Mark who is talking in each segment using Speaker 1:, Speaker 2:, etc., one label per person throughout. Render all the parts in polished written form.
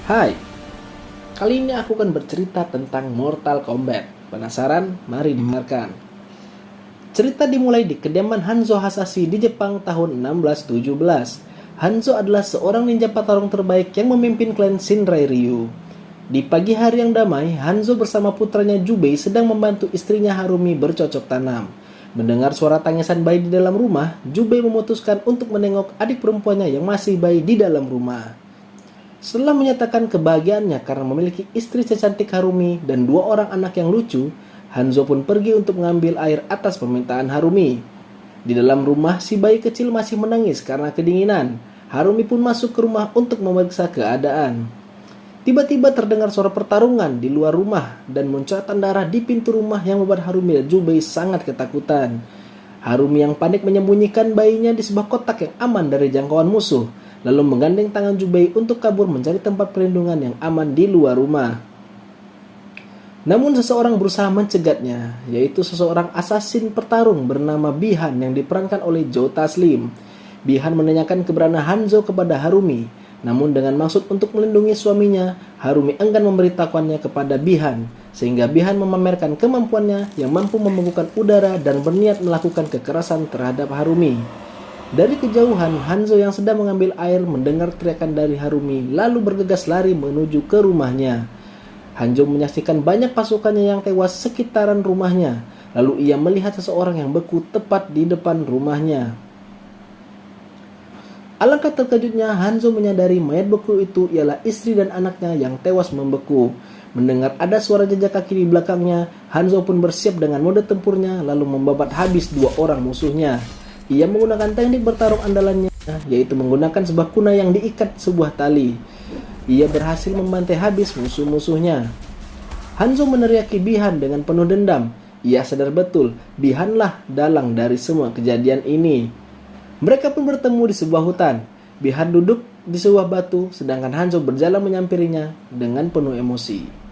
Speaker 1: Hai, kali ini aku akan bercerita tentang Mortal Kombat. Penasaran? Mari dengarkan. Cerita dimulai di kediaman Hanzo Hasashi di Jepang tahun 1617. Hanzo adalah seorang ninja petarung terbaik yang memimpin klan Shinrai Ryu. Di pagi hari yang damai, Hanzo bersama putranya Jubei sedang membantu istrinya Harumi bercocok tanam. Mendengar suara tangisan bayi di dalam rumah, Jubei memutuskan untuk menengok adik perempuannya yang masih bayi di dalam rumah. Setelah menyatakan kebahagiaannya karena memiliki istri secantik Harumi dan 2 orang anak yang lucu, Hanzo pun pergi untuk mengambil air atas permintaan Harumi. Di dalam rumah, si bayi kecil masih menangis karena kedinginan. Harumi pun masuk ke rumah untuk memeriksa keadaan. Tiba-tiba terdengar suara pertarungan di luar rumah dan muncatan darah di pintu rumah yang membuat Harumi dan Jubei sangat ketakutan. Harumi yang panik menyembunyikan bayinya di sebuah kotak yang aman dari jangkauan musuh, lalu menggandeng tangan Jubei untuk kabur mencari tempat perlindungan yang aman di luar rumah. Namun seseorang berusaha mencegatnya, yaitu seseorang asasin pertarung bernama Bihan yang diperankan oleh Joe Taslim. Bihan menanyakan keberadaan Hanzo kepada Harumi, namun dengan maksud untuk melindungi suaminya, Harumi enggan memberitahukannya kepada Bihan, sehingga Bihan memamerkan kemampuannya yang mampu membekukan udara dan berniat melakukan kekerasan terhadap Harumi. Dari kejauhan, Hanzo yang sedang mengambil air mendengar teriakan dari Harumi, lalu bergegas lari menuju ke rumahnya. Hanzo menyaksikan banyak pasukannya yang tewas sekitaran rumahnya, lalu ia melihat seseorang yang beku tepat di depan rumahnya. Alangkah terkejutnya, Hanzo menyadari mayat beku itu ialah istri dan anaknya yang tewas membeku. Mendengar ada suara jejak kaki di belakangnya, Hanzo pun bersiap dengan mode tempurnya, lalu membabat habis 2 orang musuhnya. Ia menggunakan teknik bertarung andalannya, yaitu menggunakan sebuah kunai yang diikat sebuah tali. Ia berhasil membantai habis musuh-musuhnya. Hanzo meneriaki Bihan dengan penuh dendam. Ia sadar betul, Bihanlah dalang dari semua kejadian ini. Mereka pun bertemu di sebuah hutan. Bihan duduk di sebuah batu, sedangkan Hanzo berjalan menyampirinya dengan penuh emosi.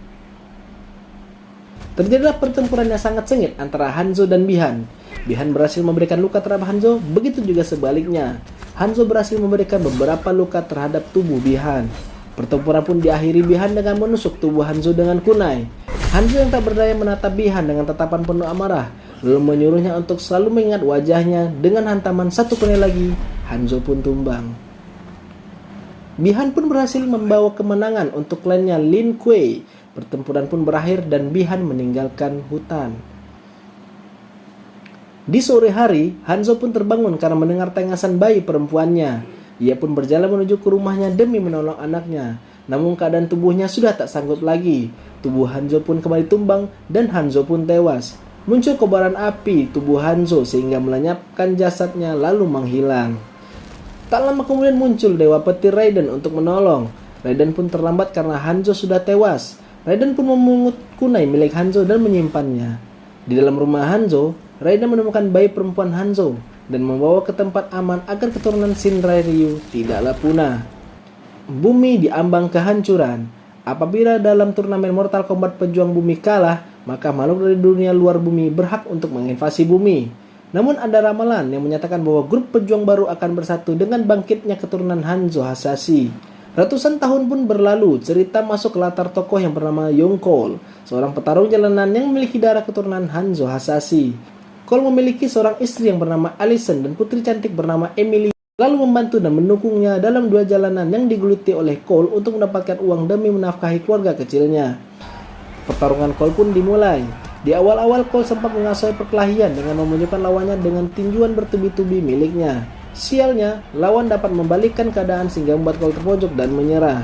Speaker 1: Terjadilah pertempuran yang sangat sengit antara Hanzo dan Bihan. Bihan berhasil memberikan luka terhadap Hanzo, begitu juga sebaliknya. Hanzo berhasil memberikan beberapa luka terhadap tubuh Bihan. Pertempuran pun diakhiri Bihan dengan menusuk tubuh Hanzo dengan kunai. Hanzo yang tak berdaya menatap Bihan dengan tatapan penuh amarah, lalu menyuruhnya untuk selalu mengingat wajahnya. Dengan hantaman satu kunai lagi, Hanzo pun tumbang. Bihan pun berhasil membawa kemenangan untuk klannya Lin Kuei. Pertempuran pun berakhir dan Bihan meninggalkan hutan. Di sore hari, Hanzo pun terbangun karena mendengar tangisan bayi perempuannya. Ia pun berjalan menuju ke rumahnya demi menolong anaknya. Namun keadaan tubuhnya sudah tak sanggup lagi. Tubuh Hanzo pun kembali tumbang dan Hanzo pun tewas. Muncul kobaran api tubuh Hanzo sehingga melenyapkan jasadnya lalu menghilang. Tak lama kemudian muncul Dewa Petir Raiden untuk menolong. Raiden pun terlambat karena Hanzo sudah tewas. Raiden pun memungut kunai milik Hanzo dan menyimpannya. Di dalam rumah Hanzo, Raiden menemukan bayi perempuan Hanzo dan membawa ke tempat aman agar keturunan Shinrai Ryu tidaklah punah. Bumi diambang kehancuran. Apabila dalam turnamen Mortal Kombat pejuang bumi kalah, maka makhluk dari dunia luar bumi berhak untuk menginvasi bumi. Namun ada ramalan yang menyatakan bahwa grup pejuang baru akan bersatu dengan bangkitnya keturunan Hanzo Hasashi. Ratusan tahun pun berlalu, cerita masuk ke latar tokoh yang bernama Yong Cole, seorang petarung jalanan yang memiliki darah keturunan Hanzo Hasashi. Cole memiliki seorang istri yang bernama Allison dan putri cantik bernama Emily, lalu membantu dan mendukungnya dalam 2 jalanan yang digeluti oleh Cole untuk mendapatkan uang demi menafkahi keluarga kecilnya. Pertarungan Cole pun dimulai. Di awal-awal Cole sempat menguasai perkelahian dengan memunculkan lawannya dengan tinjuan bertubi-tubi miliknya. Sialnya, lawan dapat membalikkan keadaan sehingga membuat Cole terpojok dan menyerah.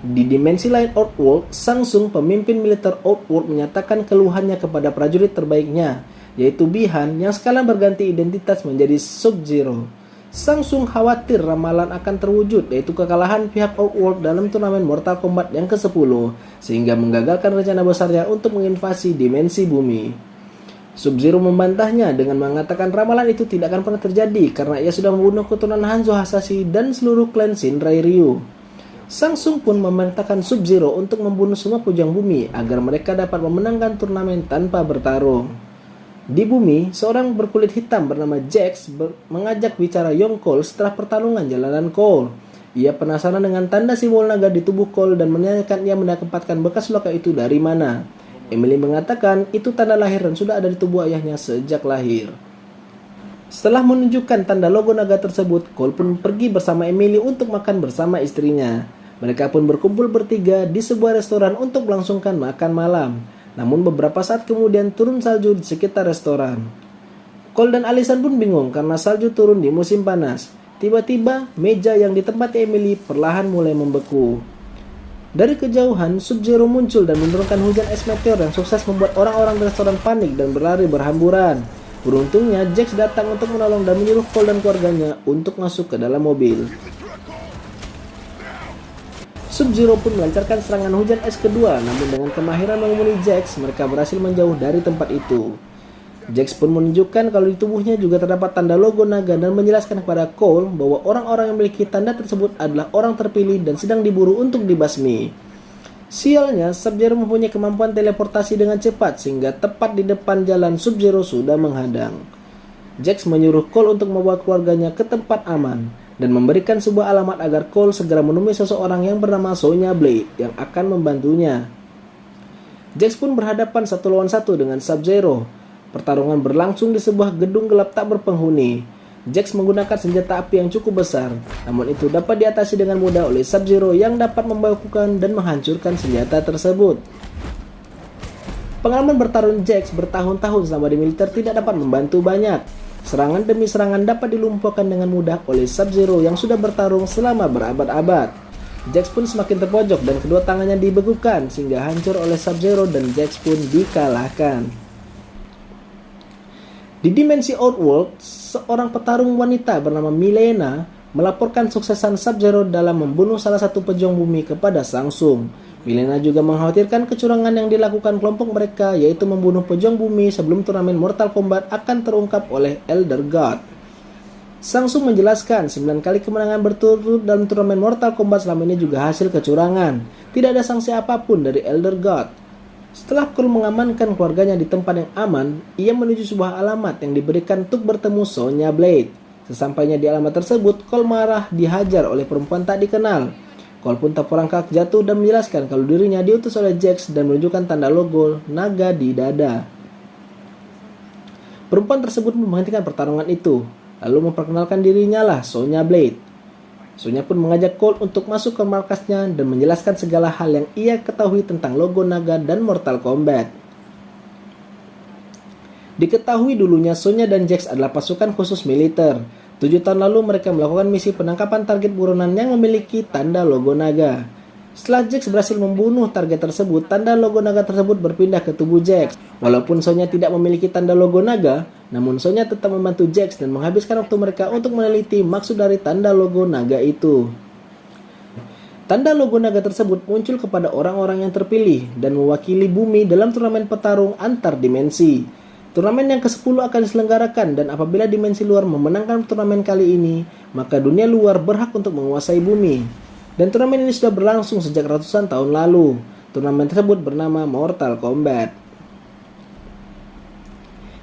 Speaker 1: Di dimensi lain Outworld, Samsung, pemimpin militer Outworld, menyatakan keluhannya kepada prajurit terbaiknya, yaitu Bihan yang sekarang berganti identitas menjadi Sub-Zero. Samsung khawatir ramalan akan terwujud, yaitu kekalahan pihak Outworld dalam turnamen Mortal Kombat yang ke-10, sehingga menggagalkan rencana besarnya untuk menginvasi dimensi bumi. Sub-Zero membantahnya dengan mengatakan ramalan itu tidak akan pernah terjadi karena ia sudah membunuh keturunan Hanzo Hasashi dan seluruh klan Shinrai Ryu. Samsung pun memerintahkan Sub-Zero untuk membunuh semua pejuang bumi agar mereka dapat memenangkan turnamen tanpa bertarung. Di bumi, seorang berkulit hitam bernama Jax mengajak bicara Yong Cole setelah pertarungan jalanan Cole. Ia penasaran dengan tanda simbol naga di tubuh Cole dan menanyakan ia mendapatkan bekas luka itu dari mana. Emily mengatakan itu tanda lahir dan sudah ada di tubuh ayahnya sejak lahir. Setelah menunjukkan tanda logo naga tersebut, Cole pun pergi bersama Emily untuk makan bersama istrinya. Mereka pun berkumpul bertiga di sebuah restoran untuk melangsungkan makan malam. Namun beberapa saat kemudian turun salju di sekitar restoran. Cole dan Allison pun bingung karena salju turun di musim panas. Tiba-tiba, meja yang ditempati Emily perlahan mulai membeku. Dari kejauhan, Sub-Zero muncul dan menurunkan hujan es meteor yang sukses membuat orang-orang di restoran panik dan berlari berhamburan. Beruntungnya, Jax datang untuk menolong dan menyuruh Cole dan keluarganya untuk masuk ke dalam mobil. Sub-Zero pun melancarkan serangan hujan es kedua, namun dengan kemahiran mengumuni Jax, mereka berhasil menjauh dari tempat itu. Jax pun menunjukkan kalau di tubuhnya juga terdapat tanda logo naga dan menjelaskan kepada Cole bahwa orang-orang yang memiliki tanda tersebut adalah orang terpilih dan sedang diburu untuk dibasmi. Sialnya, Sub-Zero mempunyai kemampuan teleportasi dengan cepat sehingga tepat di depan jalan Sub-Zero sudah menghadang. Jax menyuruh Cole untuk membawa keluarganya ke tempat aman dan memberikan sebuah alamat agar Cole segera menemui seseorang yang bernama Sonya Blade yang akan membantunya. Jax pun berhadapan satu lawan satu dengan Sub-Zero. Pertarungan berlangsung di sebuah gedung gelap tak berpenghuni. Jax menggunakan senjata api yang cukup besar, namun itu dapat diatasi dengan mudah oleh Sub-Zero yang dapat membakukan dan menghancurkan senjata tersebut. Pengalaman bertarung Jax bertahun-tahun selama di militer tidak dapat membantu banyak. Serangan demi serangan dapat dilumpuhkan dengan mudah oleh Sub-Zero yang sudah bertarung selama berabad-abad. Jax pun semakin terpojok dan kedua tangannya dibekukan sehingga hancur oleh Sub-Zero dan Jax pun dikalahkan. Di dimensi Outworld, seorang petarung wanita bernama Milena melaporkan suksesan Sub-Zero dalam membunuh salah satu pejuang bumi kepada Samsung. Milena juga mengkhawatirkan kecurangan yang dilakukan kelompok mereka, yaitu membunuh pejuang bumi sebelum turnamen Mortal Kombat akan terungkap oleh Elder God. Samsung menjelaskan 9 kali kemenangan berturut-turut dalam turnamen Mortal Kombat selama ini juga hasil kecurangan. Tidak ada sanksi apapun dari Elder God. Setelah Cole mengamankan keluarganya di tempat yang aman, ia menuju sebuah alamat yang diberikan untuk bertemu Sonya Blade. Sesampainya di alamat tersebut, Cole marah dihajar oleh perempuan tak dikenal. Cole pun terperangkap jatuh dan menjelaskan kalau dirinya diutus oleh Jax dan menunjukkan tanda logo naga di dada. Perempuan tersebut menghentikan pertarungan itu, lalu memperkenalkan dirinya lah Sonya Blade. Sonya pun mengajak Cole untuk masuk ke markasnya dan menjelaskan segala hal yang ia ketahui tentang logo naga dan Mortal Kombat. Diketahui dulunya Sonya dan Jax adalah pasukan khusus militer. 7 tahun lalu mereka melakukan misi penangkapan target buronan yang memiliki tanda logo naga. Setelah Jax berhasil membunuh target tersebut, tanda logo naga tersebut berpindah ke tubuh Jax. Walaupun Sonya tidak memiliki tanda logo naga, namun Sonya tetap membantu Jax dan menghabiskan waktu mereka untuk meneliti maksud dari tanda logo naga itu. Tanda logo naga tersebut muncul kepada orang-orang yang terpilih dan mewakili bumi dalam turnamen petarung antar dimensi. Turnamen yang ke-10 akan diselenggarakan dan apabila dimensi luar memenangkan turnamen kali ini, maka dunia luar berhak untuk menguasai bumi. Dan turnamen ini sudah berlangsung sejak ratusan tahun lalu. Turnamen tersebut bernama Mortal Kombat.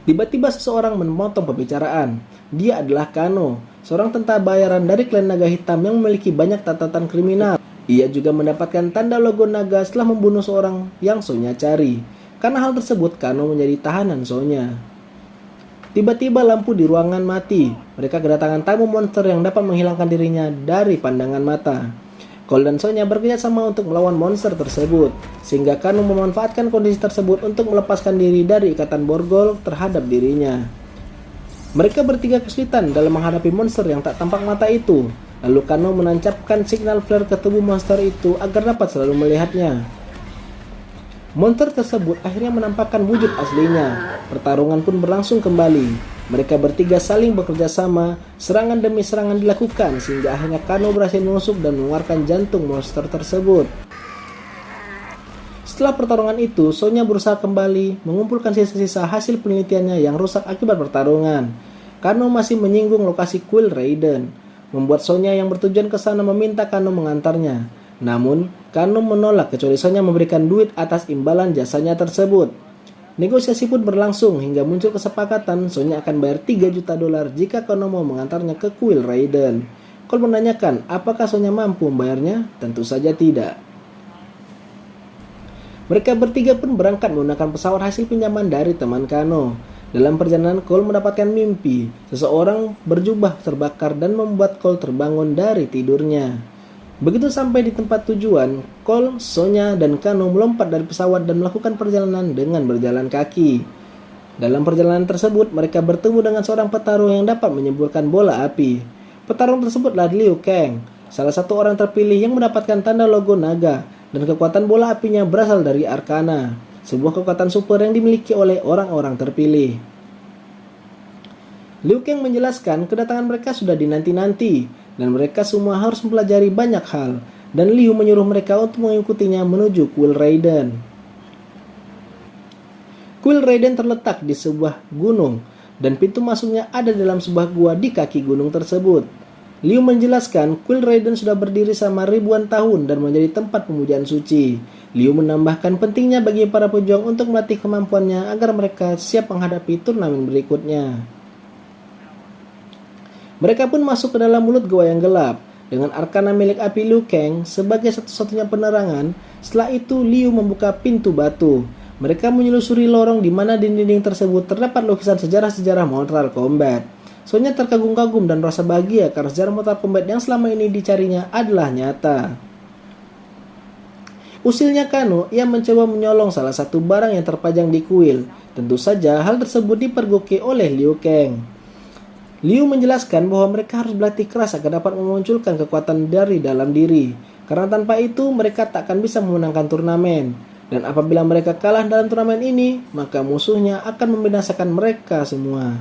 Speaker 1: Tiba-tiba seseorang memotong pembicaraan. Dia adalah Kano, seorang tentara bayaran dari klan naga hitam yang memiliki banyak catatan kriminal. Ia juga mendapatkan tanda logo naga setelah membunuh seorang yang Sonya cari. Karena hal tersebut, Kano menjadi tahanan Sonya. Tiba-tiba lampu di ruangan mati. Mereka kedatangan tamu monster yang dapat menghilangkan dirinya dari pandangan mata. Cole dan Sonya bekerja sama untuk melawan monster tersebut, sehingga Kano memanfaatkan kondisi tersebut untuk melepaskan diri dari ikatan borgol terhadap dirinya. Mereka bertiga kesulitan dalam menghadapi monster yang tak tampak mata itu. Lalu Kano menancapkan signal flare ke tubuh monster itu agar dapat selalu melihatnya. Monster tersebut akhirnya menampakkan wujud aslinya. Pertarungan pun berlangsung kembali. Mereka bertiga saling bekerja sama, serangan demi serangan dilakukan sehingga akhirnya Kano berhasil menusuk dan mengeluarkan jantung monster tersebut. Setelah pertarungan itu, Sonya berusaha kembali mengumpulkan sisa-sisa hasil penelitiannya yang rusak akibat pertarungan. Kano masih menyinggung lokasi kuil Raiden, membuat Sonya yang bertujuan ke sana meminta Kano mengantarnya. Namun, Kano menolak kecuali Sonya memberikan duit atas imbalan jasanya tersebut. Negosiasi pun berlangsung hingga muncul kesepakatan Sonya akan bayar $3 juta jika Kano mau mengantarnya ke kuil Raiden. Cole menanyakan apakah Sonya mampu membayarnya. Tentu saja tidak. Mereka bertiga pun berangkat menggunakan pesawat hasil pinjaman dari teman Kano. Dalam perjalanan, Cole mendapatkan mimpi. Seseorang berjubah terbakar dan membuat Cole terbangun dari tidurnya. Begitu sampai di tempat tujuan, Cole, Sonya, dan Kano melompat dari pesawat dan melakukan perjalanan dengan berjalan kaki. Dalam perjalanan tersebut, mereka bertemu dengan seorang petarung yang dapat menyemburkan bola api. Petarung tersebutlah Liu Kang, salah satu orang terpilih yang mendapatkan tanda logo naga, dan kekuatan bola apinya berasal dari Arcana, sebuah kekuatan super yang dimiliki oleh orang-orang terpilih. Liu Kang menjelaskan kedatangan mereka sudah dinanti-nanti, dan mereka semua harus mempelajari banyak hal, dan Liu menyuruh mereka untuk mengikutinya menuju Kuil Raiden. Kuil Raiden terletak di sebuah gunung, dan pintu masuknya ada dalam sebuah gua di kaki gunung tersebut. Liu menjelaskan Kuil Raiden sudah berdiri selama ribuan tahun dan menjadi tempat pemujaan suci. Liu menambahkan pentingnya bagi para pejuang untuk melatih kemampuannya agar mereka siap menghadapi turnamen berikutnya. Mereka pun masuk ke dalam mulut gua yang gelap dengan Arcana milik api Liu Kang sebagai satu-satunya penerangan. Setelah itu Liu membuka pintu batu. Mereka menyelusuri lorong di mana di dinding tersebut terdapat lukisan sejarah-sejarah Mortal Kombat. Sonya terkagum-kagum dan merasa bahagia karena sejarah Mortal Kombat yang selama ini dicarinya adalah nyata. Usilnya Kano, ia mencoba menyolong salah satu barang yang terpajang di kuil. Tentu saja hal tersebut dipergoki oleh Liu Kang. Liu menjelaskan bahwa mereka harus berlatih keras agar dapat memunculkan kekuatan dari dalam diri. Karena tanpa itu mereka tak akan bisa memenangkan turnamen. Dan apabila mereka kalah dalam turnamen ini, maka musuhnya akan membinasakan mereka semua.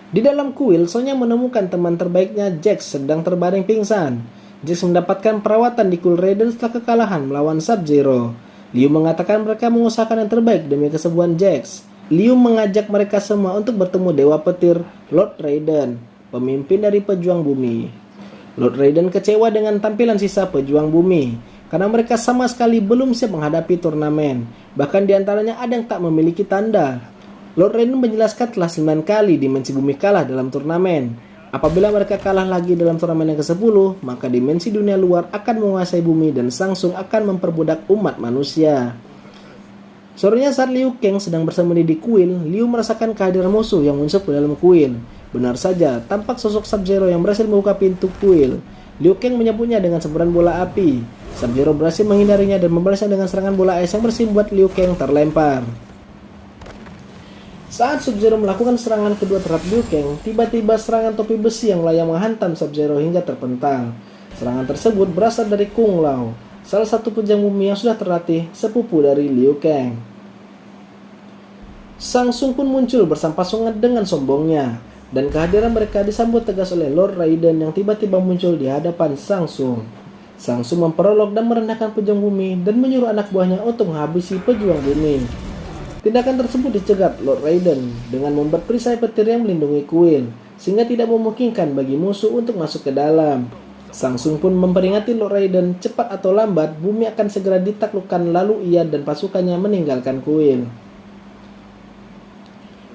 Speaker 1: Di dalam kuil, Sonya menemukan teman terbaiknya Jax sedang terbaring pingsan. Jax mendapatkan perawatan di Kuil Raiden setelah kekalahan melawan Sub-Zero. Liu mengatakan mereka mengusahakan yang terbaik demi kesembuhan Jax. Liu mengajak mereka semua untuk bertemu Dewa Petir, Lord Raiden, pemimpin dari pejuang bumi. Lord Raiden kecewa dengan tampilan sisa pejuang bumi, karena mereka sama sekali belum siap menghadapi turnamen. Bahkan diantaranya ada yang tak memiliki tanda. Lord Raiden menjelaskan telah 9 kali dimensi bumi kalah dalam turnamen. Apabila mereka kalah lagi dalam turnamen yang ke-10, maka dimensi dunia luar akan menguasai bumi dan Samsung akan memperbudak umat manusia. Sorenya saat Liu Kang sedang bersembunyi di kuil, Liu merasakan kehadiran musuh yang muncul ke dalam kuil. Benar saja, tampak sosok Sub-Zero yang berhasil membuka pintu kuil. Liu Kang menyambutnya dengan semburan bola api. Sub-Zero berhasil menghindarinya dan membalasnya dengan serangan bola es yang bersih membuat Liu Kang terlempar. Saat Sub-Zero melakukan serangan kedua terhadap Liu Kang, tiba-tiba serangan topi besi yang melayang menghantam Sub-Zero hingga terpental. Serangan tersebut berasal dari Kung Lao, salah satu pejuang bumi yang sudah terlatih, sepupu dari Liu Kang. Samsung pun muncul bersampah-sungat dengan sombongnya, dan kehadiran mereka disambut tegas oleh Lord Raiden yang tiba-tiba muncul di hadapan Samsung. Samsung memperolok dan merendahkan pejuang bumi dan menyuruh anak buahnya untuk menghabisi pejuang bumi. Tindakan tersebut dicegat Lord Raiden dengan membuat perisai petir yang melindungi kuil, sehingga tidak memungkinkan bagi musuh untuk masuk ke dalam. Samsung pun memperingati Lord Raiden, cepat atau lambat bumi akan segera ditaklukkan, lalu ia dan pasukannya meninggalkan kuil.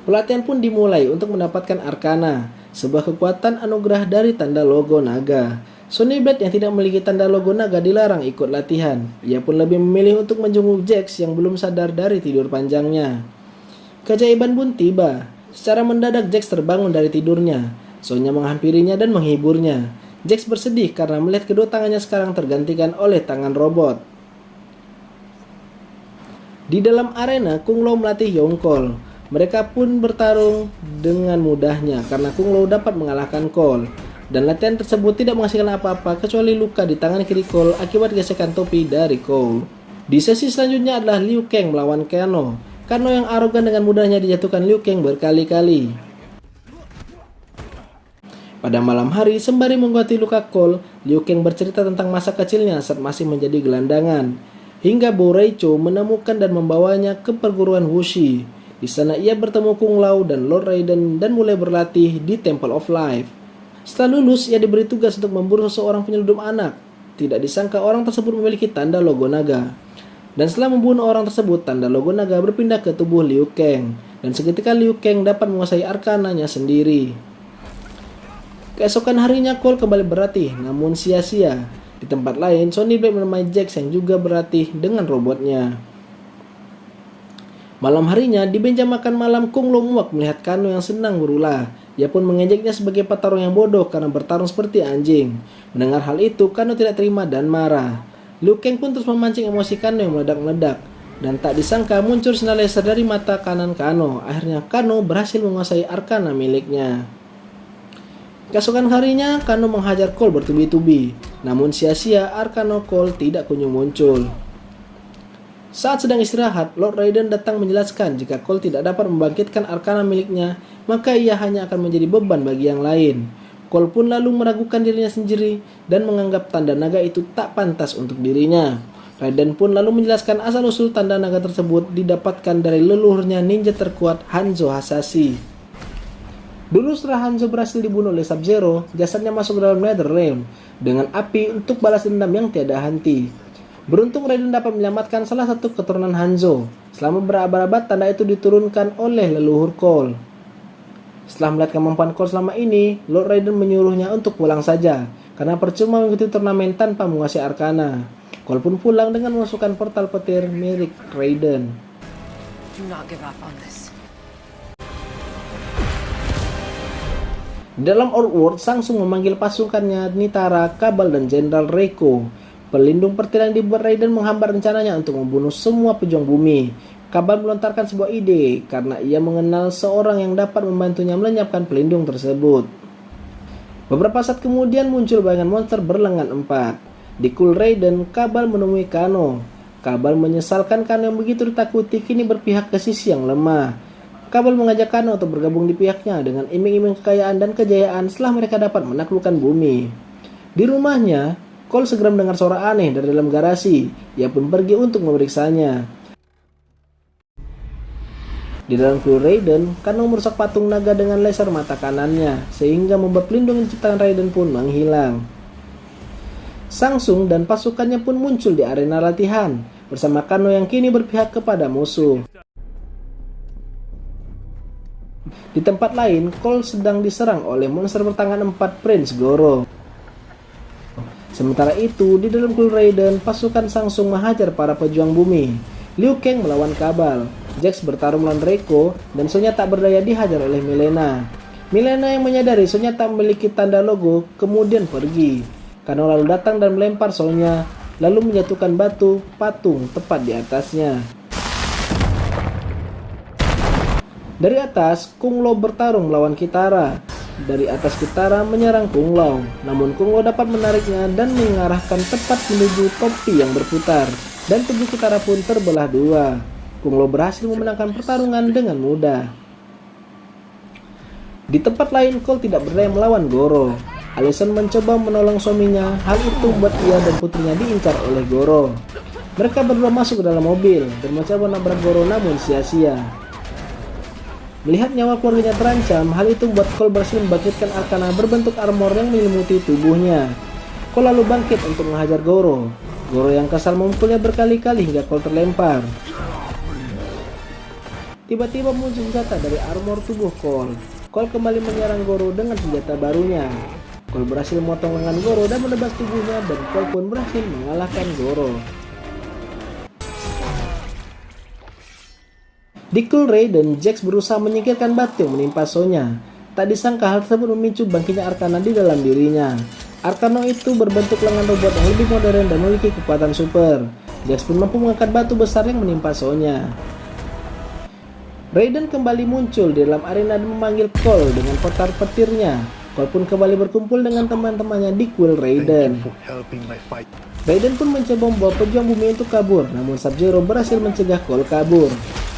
Speaker 1: Pelatihan pun dimulai untuk mendapatkan Arcana, sebuah kekuatan anugerah dari tanda logo naga. Sonny Blade yang tidak memiliki tanda logo naga dilarang ikut latihan. Ia pun lebih memilih untuk menjenguk Jax yang belum sadar dari tidur panjangnya. Keajaiban pun tiba. Secara mendadak Jax terbangun dari tidurnya. Sonya menghampirinya dan menghiburnya. Jax bersedih karena melihat kedua tangannya sekarang tergantikan oleh tangan robot. Di dalam arena, Kung Lao melatih Yongkol. Mereka pun bertarung dengan mudahnya karena Kung Lao dapat mengalahkan Cole. Dan latihan tersebut tidak menghasilkan apa-apa kecuali luka di tangan kiri Cole akibat gesekan topi dari Cole. Di sesi selanjutnya adalah Liu Kang melawan Kano. Kano yang arogan dengan mudahnya dijatuhkan Liu Kang berkali-kali. Pada malam hari, sembari mengobati luka Cole, Liu Kang bercerita tentang masa kecilnya saat masih menjadi gelandangan. Hingga Bo Reicho menemukan dan membawanya ke perguruan Wuxi. Di sana ia bertemu Kung Lao dan Lord Raiden dan mulai berlatih di Temple of Life. Setelah lulus, ia diberi tugas untuk memburu seorang penyeludup anak. Tidak disangka orang tersebut memiliki tanda logo naga. Dan setelah membunuh orang tersebut, tanda logo naga berpindah ke tubuh Liu Kang. Dan seketika Liu Kang dapat menguasai arkananya sendiri. Keesokan harinya Cole kembali berlatih, namun sia-sia. Di tempat lain, Sonny Black menemani Jax yang juga berlatih dengan robotnya. Malam harinya, di meja makan malam, Kung Lao muak melihat Kano yang senang berulah. Ia pun mengejeknya sebagai petarung yang bodoh karena bertarung seperti anjing. Mendengar hal itu, Kano tidak terima dan marah. Liu Kang pun terus memancing emosi Kano yang meledak-meledak. Dan tak disangka muncul sinar laser dari mata kanan Kano. Akhirnya Kano berhasil menguasai arkana miliknya. Keesokan harinya, Kano menghajar Cole bertubi-tubi. Namun sia-sia, arkana Cole tidak kunjung muncul. Saat sedang istirahat, Lord Raiden datang menjelaskan jika Cole tidak dapat membangkitkan arkana miliknya, maka ia hanya akan menjadi beban bagi yang lain. Cole pun lalu meragukan dirinya sendiri dan menganggap tanda naga itu tak pantas untuk dirinya. Raiden pun lalu menjelaskan asal-usul tanda naga tersebut didapatkan dari leluhurnya ninja terkuat Hanzo Hasashi. Dulu setelah Hanzo berhasil dibunuh oleh Sub-Zero, jasadnya masuk ke dalam Netherrealm dengan api untuk balas dendam yang tiada henti. Beruntung Raiden dapat menyelamatkan salah satu keturunan Hanzo. Selama berabad-abad tanda itu diturunkan oleh leluhur Cole. Setelah melihat kemampuan Cole selama ini, Lord Raiden menyuruhnya untuk pulang saja, karena percuma mengikuti turnamen tanpa menguasai arkana. Cole pun pulang dengan memasukkan portal petir milik Raiden.
Speaker 2: Do not give up on this.
Speaker 1: Dalam Outworld, Samsung memanggil pasukannya Nitara, Kabal, dan Jenderal Reiko. Pelindung petir yang dibuat Raiden menghambat rencananya untuk membunuh semua pejuang bumi. Kabal melontarkan sebuah ide karena ia mengenal seorang yang dapat membantunya melenyapkan pelindung tersebut. Beberapa saat kemudian muncul bayangan monster berlengan 4. Di Cool Raiden, Kabal menemui Kano. Kabal menyesalkan Kano yang begitu ditakuti kini berpihak ke sisi yang lemah. Kabal mengajak Kano untuk bergabung di pihaknya dengan iming-iming kekayaan dan kejayaan setelah mereka dapat menaklukkan bumi. Di rumahnya, Cole segera mendengar suara aneh dari dalam garasi. Ia pun pergi untuk memeriksanya. Di dalam Cool Raiden, Kano merusak patung naga dengan laser mata kanannya, sehingga membuat pelindung yang diciptakan Raiden pun menghilang. Samsung dan pasukannya pun muncul di arena latihan, bersama Kano yang kini berpihak kepada musuh. Di tempat lain, Cole sedang diserang oleh monster bertangan 4 Prince Goro. Sementara itu, di dalam Cool Raiden, pasukan Samsung menghajar para pejuang bumi. Liu Kang melawan Kabal, Jax bertarung melawan Reiko, dan Sonya tak berdaya dihajar oleh Milena. Milena yang menyadari Sonya tak memiliki tanda logo, kemudian pergi. Kano lalu datang dan melempar Sonya, lalu menjatuhkan batu patung tepat di atasnya. Dari atas, Kung Lao bertarung melawan Kitara. Dari atas Kitara menyerang Kung Lao, namun Kung Lao dapat menariknya dan mengarahkan tepat menuju topi yang berputar, dan tubuh Kitara pun terbelah dua. Kung Lao berhasil memenangkan pertarungan dengan mudah. Di tempat lain, Cole tidak berdaya melawan Goro. Allison mencoba menolong suaminya, hal itu membuat ia dan putrinya diincar oleh Goro. Mereka berdua masuk ke dalam mobil dan mencoba menabrak Goro namun sia-sia. Melihat nyawa keluarganya terancam, hal itu membuat Cole berhasil membangkitkan arkana berbentuk armor yang menyelimuti tubuhnya. Cole lalu bangkit untuk menghajar Goro. Goro yang kesal memukulnya berkali-kali hingga Cole terlempar. Tiba-tiba muncul senjata dari armor tubuh Cole. Cole kembali menyerang Goro dengan senjata barunya. Cole berhasil memotong lengan Goro dan menebas tubuhnya, dan Cole pun berhasil mengalahkan Goro. Di Cool Raiden, Jax berusaha menyingkirkan batu yang menimpa Sonya. Tak disangka hal tersebut memicu bangkitnya arkana di dalam dirinya. Arkana itu berbentuk lengan robot yang lebih modern dan memiliki kekuatan super. Jax pun mampu mengangkat batu besar yang menimpa Sonya. Raiden kembali muncul di dalam arena dan memanggil Cole dengan portal petirnya. Cole pun kembali berkumpul dengan teman-temannya di Cool Raiden. Raiden pun mencoba membawa pejuang bumi untuk kabur, namun Sub-Zero berhasil mencegah Cole kabur.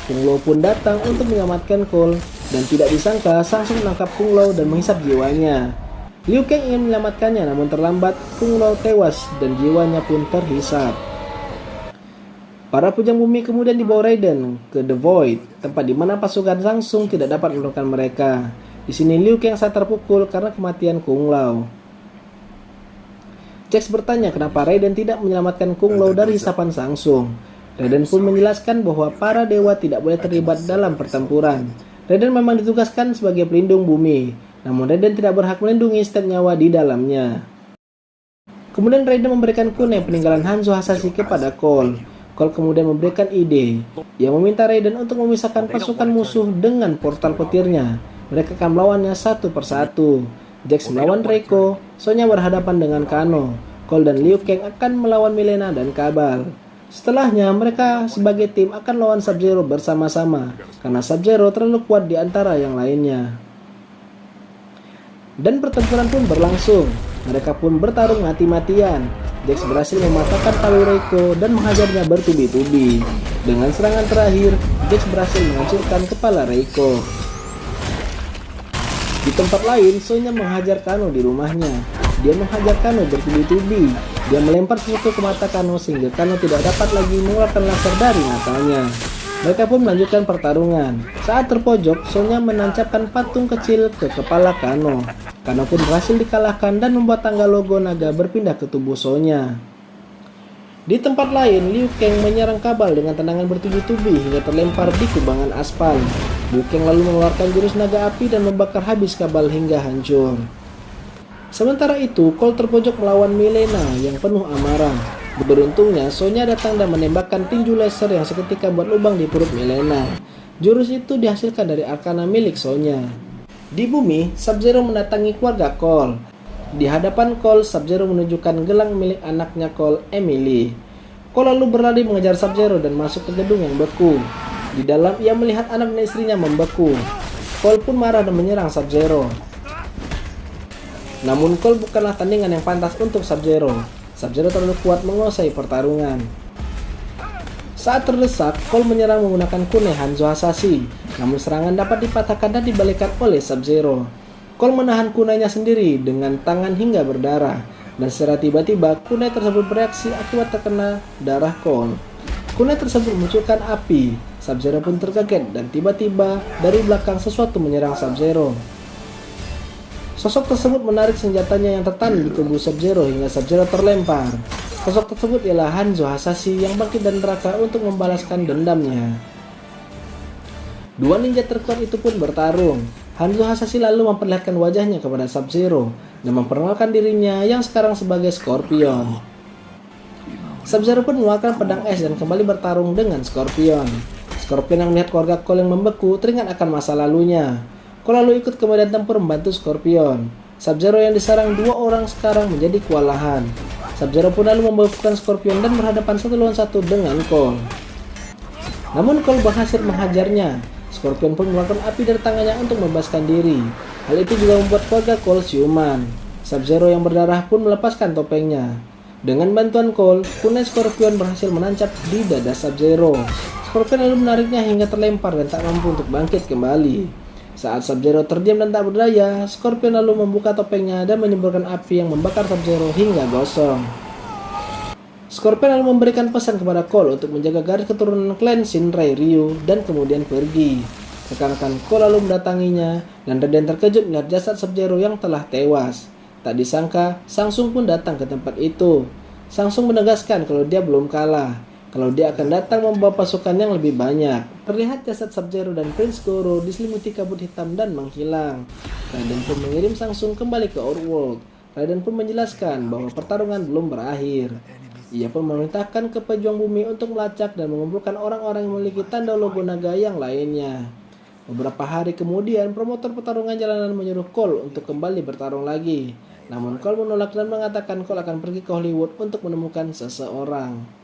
Speaker 1: Kung Lao pun datang untuk menyelamatkan Cole, dan tidak disangka Samsung menangkap Kung Lao dan menghisap jiwanya. Liu Kang ingin menyelamatkannya, namun terlambat. Kung Lao tewas dan jiwanya pun terhisap. Para pejuang bumi kemudian dibawa Raiden ke The Void, tempat di mana pasukan Samsung tidak dapat menurunkan mereka. Di sini Liu Kang sangat terpukul karena kematian Kung Lao. Jax bertanya kenapa Raiden tidak menyelamatkan Kung Lao dari hisapan Samsung. Raiden pun menjelaskan bahwa para dewa tidak boleh terlibat dalam pertempuran. Raiden memang ditugaskan sebagai pelindung bumi, namun Raiden tidak berhak melindungi setiap nyawa di dalamnya. Kemudian Raiden memberikan kunai peninggalan Hanzo Hasashi kepada Cole. Cole kemudian memberikan ide. Ia meminta Raiden untuk memisahkan pasukan musuh dengan portal petirnya. Mereka akan melawannya satu persatu. Jax melawan Reiko, Sonya berhadapan dengan Kano. Cole dan Liu Kang akan melawan Mileena dan Kabal. Setelahnya, mereka sebagai tim akan melawan Sub-Zero bersama-sama, karena Sub-Zero terlalu kuat di antara yang lainnya. Dan pertempuran pun berlangsung. Mereka pun bertarung mati-matian. Jax berhasil mematahkan palu Reiko dan menghajarnya bertubi-tubi. Dengan serangan terakhir, Jax berhasil menghancurkan kepala Reiko. Di tempat lain, Sonya menghajar Kano di rumahnya. Dia menghajar Kano bertubi-tubi. Dia melempar sesuatu ke mata Kano sehingga Kano tidak dapat lagi mengeluarkan laser dari matanya. Mereka pun melanjutkan pertarungan. Saat terpojok, Sonya menancapkan patung kecil ke kepala Kano. Kano pun berhasil dikalahkan dan membuat tangga logo naga berpindah ke tubuh Sonya. Di tempat lain, Liu Kang menyerang Kabal dengan tendangan bertubi-tubi hingga terlempar di kubangan aspal. Liu Kang lalu mengeluarkan jurus naga api dan membakar habis Kabal hingga hancur. Sementara itu, Cole terpojok melawan Mileena yang penuh amarah. Beruntungnya, Sonya datang dan menembakkan tinju laser yang seketika buat lubang di perut Mileena. Jurus itu dihasilkan dari arkana milik Sonya. Di bumi, Sub-Zero mendatangi keluarga Cole. Di hadapan Cole, Sub-Zero menunjukkan gelang milik anaknya Cole, Emily. Cole lalu berlari mengejar Sub-Zero dan masuk ke gedung yang beku. Di dalam, ia melihat anak dan istrinya membeku. Cole pun marah dan menyerang Sub-Zero. Namun Cole bukanlah tandingan yang pantas untuk Sub-Zero. Sub-Zero terlalu kuat menguasai pertarungan. Saat terdesak, Cole menyerang menggunakan kunai Hanzo Hasashi. Namun serangan dapat dipatahkan dan dibalikan oleh Sub-Zero. Cole menahan kunainya sendiri dengan tangan hingga berdarah. Dan secara tiba-tiba, kunai tersebut bereaksi akibat terkena darah Cole. Kunai tersebut memunculkan api. Sub-Zero pun terkaget dan tiba-tiba dari belakang sesuatu menyerang Sub-Zero. Sosok tersebut menarik senjatanya yang tertanding di tubuh Sub-Zero hingga Sub-Zero terlempar. Sosok tersebut ialah Hanzo Hasashi yang bangkit dari neraka untuk membalaskan dendamnya. Dua ninja terkuat itu pun bertarung. Hanzo Hasashi lalu memperlihatkan wajahnya kepada Sub-Zero dan memperkenalkan dirinya yang sekarang sebagai Scorpion. Sub-Zero pun mengeluarkan pedang es dan kembali bertarung dengan Scorpion. Scorpion yang melihat keluarga Cole yang membeku teringat akan masa lalunya. Cole lalu ikut ke medan tempur membantu Scorpion. Sub-Zero yang diserang dua orang sekarang menjadi kewalahan. Sub-Zero pun lalu membekukan Scorpion dan berhadapan satu lawan satu dengan Cole. Namun Cole berhasil menghajarnya. Scorpion pun mengeluarkan api dari tangannya untuk membebaskan diri. Hal itu juga membuat keluarga Cole siuman. Sub-Zero yang berdarah pun melepaskan topengnya. Dengan bantuan Cole, kunai Scorpion berhasil menancap di dada Sub-Zero. Scorpion lalu menariknya hingga terlempar dan tak mampu untuk bangkit kembali. Saat Sub-Zero terdiam dan tak berdaya, Scorpion lalu membuka topengnya dan menyemburkan api yang membakar Sub-Zero hingga gosong. Scorpion lalu memberikan pesan kepada Cole untuk menjaga garis keturunan klan Shinrai Ryu dan kemudian pergi. Rekan-rekan Cole lalu mendatanginya dan Raiden terkejut melihat jasad Sub-Zero yang telah tewas. Tak disangka, Shang Tsung pun datang ke tempat itu. Shang Tsung menegaskan kalau dia belum kalah, kalau dia akan datang membawa pasukan yang lebih banyak. Terlihat jasad Sub-Zero dan Prince Goro diselimuti kabut hitam dan menghilang. Raiden pun mengirim Shang Tsung kembali ke Outworld. Raiden pun menjelaskan bahwa pertarungan belum berakhir. Ia pun memerintahkan ke pejuang bumi untuk melacak dan mengumpulkan orang-orang yang memiliki tanda logo naga yang lainnya. Beberapa hari kemudian, promotor pertarungan jalanan menyuruh Cole untuk kembali bertarung lagi. Namun Cole menolak dan mengatakan Cole akan pergi ke Hollywood untuk menemukan seseorang.